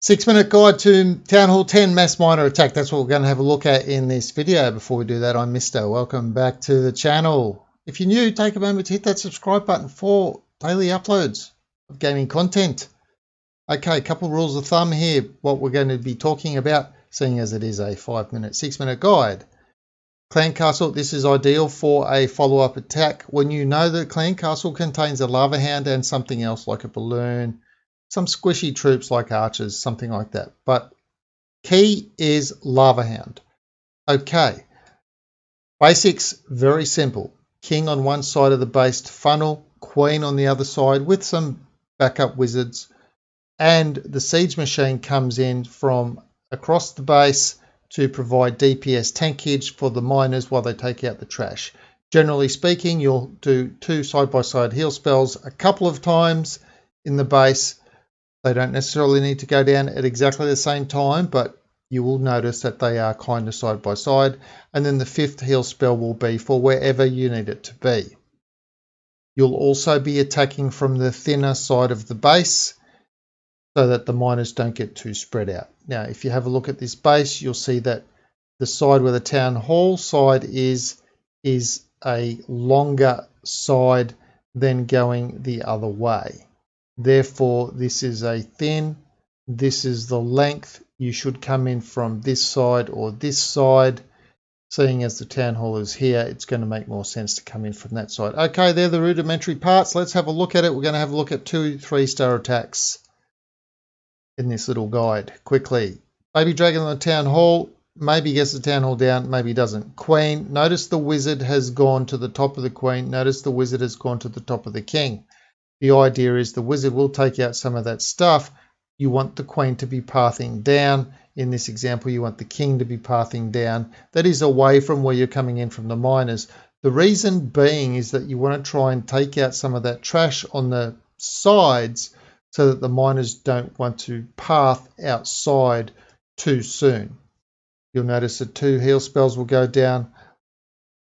6-minute guide to Town Hall 10 mass miner attack. That's what we're going to have a look at in this video. Before we do that, I'm Mr. Welcome back to the channel. If you're new, take a moment to hit that subscribe button for daily uploads of gaming content. Okay, a couple of rules of thumb here. What we're going to be talking about, seeing as it is a 5-minute, 6-minute guide. Clan Castle, this is ideal for a follow-up attack when you know that Clan Castle contains a lava hound and something else like a balloon, some squishy troops like archers, something like that. But key is lava hound. Okay, basics, very simple. King on one side of the base to funnel, queen on the other side with some backup wizards, and the siege machine comes in from across the base to provide DPS tankage for the miners while they take out the trash. Generally speaking, you'll do 2 side-by-side heal spells a couple of times in the base. They don't necessarily need to go down at exactly the same time, but you will notice that they are kind of side by side. And then the 5th heal spell will be for wherever you need it to be. You'll also be attacking from the thinner side of the base so that the miners don't get too spread out. Now, if you have a look at this base, you'll see that the side where the town hall side is a longer side than going the other way. Therefore, this is a thin, this is the length. You should come in from this side or this side. Seeing as the town hall is here, it's going to make more sense to come in from that side. Okay, they're the rudimentary parts. Let's have a look at it. We're going to have a look at 2 3-star attacks in this little guide quickly. Baby dragon on the town hall. Maybe gets the town hall down, maybe doesn't. Queen, notice the wizard has gone to the top of the queen. Notice the wizard has gone to the top of the king. The idea is the wizard will take out some of that stuff. You want the queen to be pathing down. In this example, you want the king to be pathing down. That is away from where you're coming in from the miners. The reason being is that you want to try and take out some of that trash on the sides so that the miners don't want to path outside too soon. You'll notice that 2 heal spells will go down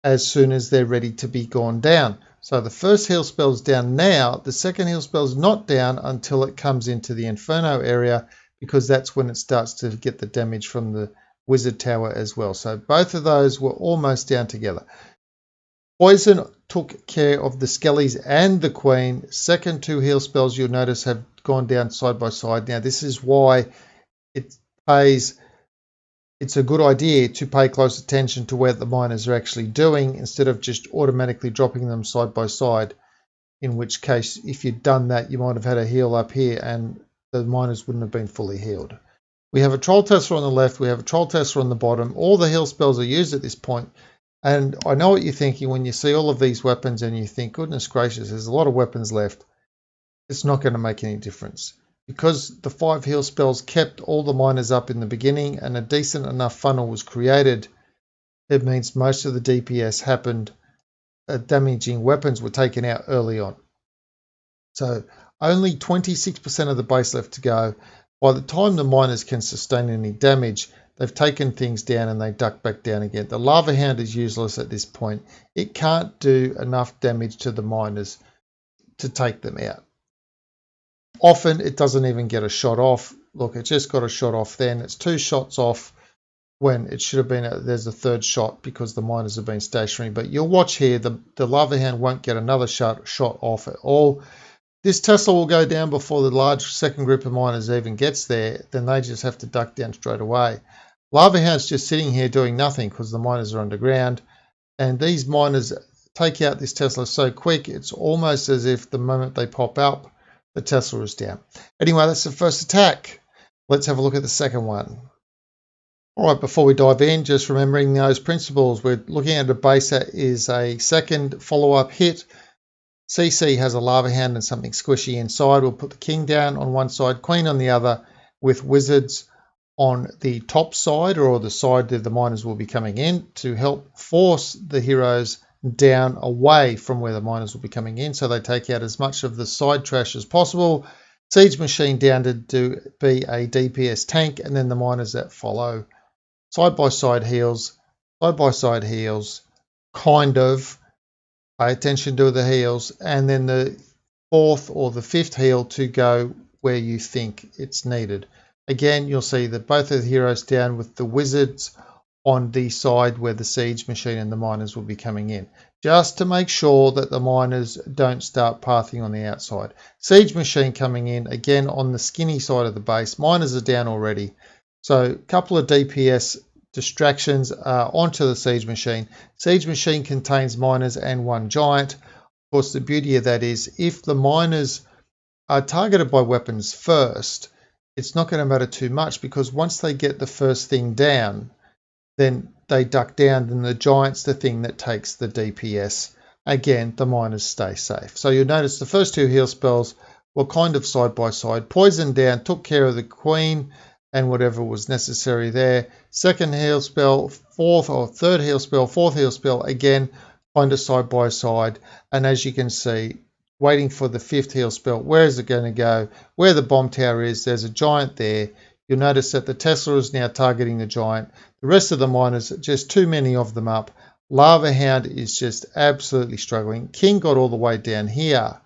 as soon as they're ready to be gone down. So the first heal spell is down now. The second heal spell is not down until it comes into the Inferno area, because that's when it starts to get the damage from the Wizard Tower as well. So both of those were almost down together. Poison took care of the Skellies and the Queen. Second 2 heal spells you'll notice have gone down side by side. Now this is why it's a good idea to pay close attention to what the miners are actually doing instead of just automatically dropping them side by side, in which case if you'd done that you might have had a heal up here and the miners wouldn't have been fully healed. We have a Troll Tesla on the left, we have a Troll Tesla on the bottom. All the heal spells are used at this point, and I know what you're thinking when you see all of these weapons and you think, goodness gracious, there's a lot of weapons left. It's not going to make any difference. Because the 5 heal spells kept all the miners up in the beginning and a decent enough funnel was created, it means most of the DPS happened, damaging weapons were taken out early on. So only 26% of the base left to go. By the time the miners can sustain any damage, they've taken things down and they duck back down again. The lava hound is useless at this point. It can't do enough damage to the miners to take them out. Often it doesn't even get a shot off. Look, it just got a shot off then. It's 2 shots off when it should have been, there's a 3rd shot because the miners have been stationary. But you'll watch here, the lava hound won't get another shot off at all. This Tesla will go down before the large second group of miners even gets there. Then they just have to duck down straight away. Lava hound's just sitting here doing nothing because the miners are underground. And these miners take out this Tesla so quick, it's almost as if the moment they pop up, the Tesla is down. Anyway, that's the first attack. Let's have a look at the second one. All right, before we dive in, just remembering those principles. We're looking at a base that is a second follow-up hit. CC has a lava hound and something squishy inside. We'll put the king down on one side, queen on the other, with wizards on the top side, or the side that the miners will be coming in, to help force the heroes down away from where the miners will be coming in, so they take out as much of the side trash as possible. Siege machine down to be a DPS tank, and then the miners that follow. Side by side heals, kind of. Pay attention to the heals, and then the 4th or the 5th heal to go where you think it's needed. Again, you'll see that both of the heroes down with the wizards on the side where the siege machine and the miners will be coming in, just to make sure that the miners don't start pathing on the outside. Siege machine coming in again on the skinny side of the base. Miners are down already, so a couple of DPS distractions onto the siege machine. Siege machine contains miners and one giant. Of course, the beauty of that is if the miners are targeted by weapons first, it's not going to matter too much, because once they get the first thing down, then they duck down, and the giant's the thing that takes the DPS. Again, the miners stay safe. So you'll notice the first two heal spells were kind of side by side. Poison down took care of the queen and whatever was necessary there. Second heal spell, third heal spell, fourth heal spell, again, kind of side by side. And as you can see, waiting for the fifth heal spell, where is it going to go? Where the bomb tower is, there's a giant there. You'll notice that the Tesla is now targeting the giant. The rest of the miners, just too many of them up. Lava Hound is just absolutely struggling. King got all the way down here.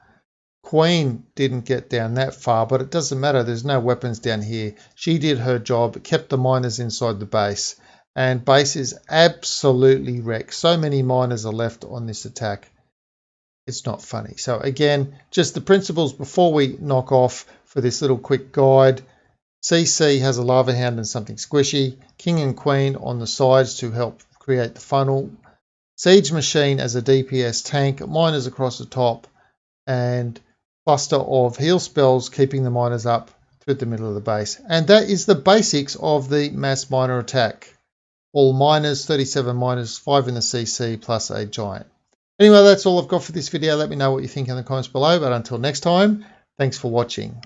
Queen didn't get down that far, but it doesn't matter. There's no weapons down here. She did her job, kept the miners inside the base. And base is absolutely wrecked. So many miners are left on this attack. It's not funny. So again, just the principles before we knock off for this little quick guide. CC has a Lava Hound and something squishy. King and Queen on the sides to help create the funnel. Siege Machine as a DPS tank. Miners across the top. And cluster of heal spells keeping the miners up through the middle of the base. And that is the basics of the mass miner attack. All miners, 37 miners, 5 in the CC plus a giant. Anyway, that's all I've got for this video. Let me know what you think in the comments below. But until next time, thanks for watching.